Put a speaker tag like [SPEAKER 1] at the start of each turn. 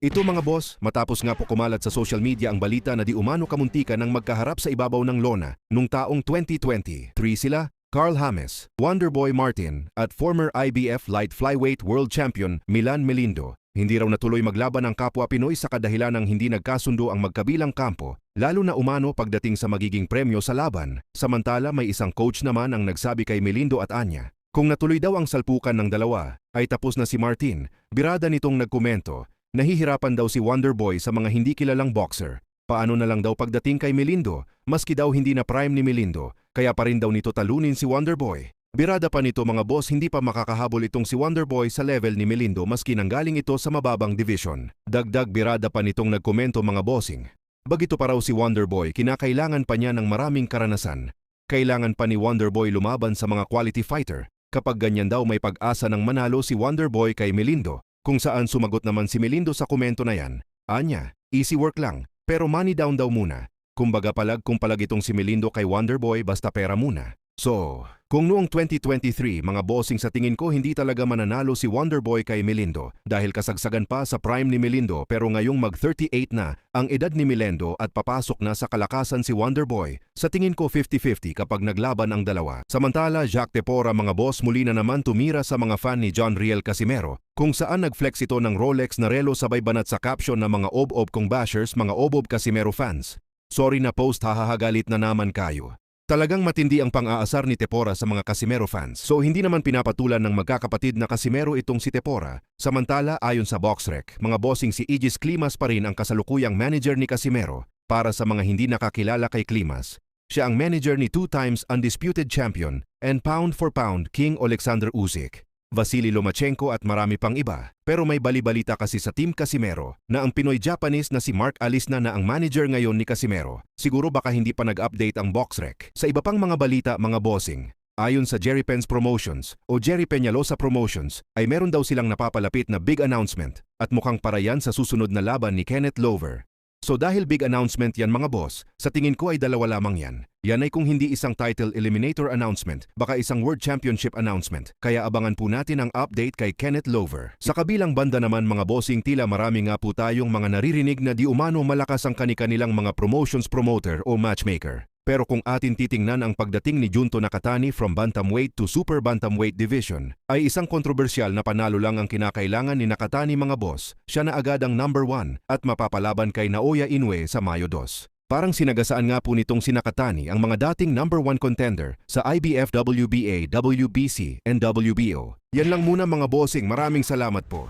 [SPEAKER 1] Ito mga boss, matapos nga po kumalat sa social media ang balita na di umano kamuntikan ng magkaharap sa ibabaw ng lona nung taong 2020. Three sila, Carl James, Wonderboy Martin at former IBF Light Flyweight World Champion Milan Melindo. Hindi raw natuloy maglaban ang kapwa Pinoy sa kadahilan ng hindi nagkasundo ang magkabilang kampo, lalo na umano pagdating sa magiging premyo sa laban. Samantala may isang coach naman ang nagsabi kay Melindo at Anya, kung natuloy daw ang salpukan ng dalawa, ay tapos na si Martin. Birada nitong nagkomento, nahihirapan daw si Wonderboy sa mga hindi kilalang boxer. Paano na lang daw pagdating kay Melindo, maski daw hindi na prime ni Melindo, kaya pa rin daw nito talunin si Wonderboy. Birada pa nito mga boss, hindi pa makakahabol itong si Wonderboy sa level ni Melindo maski nanggaling ito sa mababang division. Dagdag birada pa nitong nagkomento mga bossing. Bagito pa raw si Wonderboy, kinakailangan pa niya ng maraming karanasan. Kailangan pa ni Wonderboy lumaban sa mga quality fighter. Kapag ganyan daw may pag-asa ng manalo si Wonderboy kay Melindo. Kung saan sumagot naman si Melindo sa komento na yan, Anya, easy work lang, pero money down daw muna. Kumbaga palag kung palag itong si Melindo kay Wonderboy basta pera muna. So, kung noong 2023 mga bossing sa tingin ko hindi talaga mananalo si Wonderboy kay Melindo dahil kasagsagan pa sa prime ni Melindo pero ngayong mag-38 na ang edad ni Melindo at papasok na sa kalakasan si Wonderboy. Sa tingin ko 50-50 kapag naglaban ang dalawa. Samantala, Jack Tepora mga boss muli na naman tumira sa mga fan ni John Riel Casimero kung saan nag-flex ito ng Rolex na relo sabay banat sa caption ng mga ob-ob kong bashers mga ob-ob Casimero fans. Sorry na post hahahagalit na naman kayo. Talagang matindi ang pang-aasar ni Tepora sa mga Casimero fans. So hindi naman pinapatulan ng magkakapatid na Casimero itong si Tepora. Samantala ayon sa BoxRec, mga bossing si Aegis Climas pa rin ang kasalukuyang manager ni Casimero. Para sa mga hindi nakakilala kay Climas, siya ang manager ni 2 times undisputed champion and pound for pound King Alexander Usyk, Vasily Lomachenko at marami pang iba. Pero may bali-balita kasi sa Team Casimero na ang Pinoy-Japanese na si Mark Alisna na ang manager ngayon ni Casimero. Siguro baka hindi pa nag-update ang BoxRec. Sa iba pang mga balita mga bossing, ayon sa Jerry Pence Promotions o Jerry Peñalosa Promotions ay meron daw silang napapalapit na big announcement at mukhang para yan sa susunod na laban ni Kenneth Lover. So dahil big announcement yan mga boss, sa tingin ko ay dalawa lamang yan. Yan ay kung hindi isang title eliminator announcement, baka isang world championship announcement. Kaya abangan po natin ang update kay Kenneth Lover. Sa kabilang banda naman mga bossing tila marami nga po tayong mga naririnig na di umano malakas ang kani-kanilang mga promotions promoter o matchmaker. Pero kung atin titingnan ang pagdating ni Junto Nakatani from Bantamweight to Super Bantamweight Division, ay isang kontrobersyal na panalo lang ang kinakailangan ni Nakatani mga boss. Siya na agad ang number 1 at mapapalaban kay Naoya Inoue sa Mayo 2. Parang sinagasaan nga po nitong si Nakatani ang mga dating number 1 contender sa IBF, WBA, WBC, and WBO. Yan lang muna mga bossing, maraming salamat po.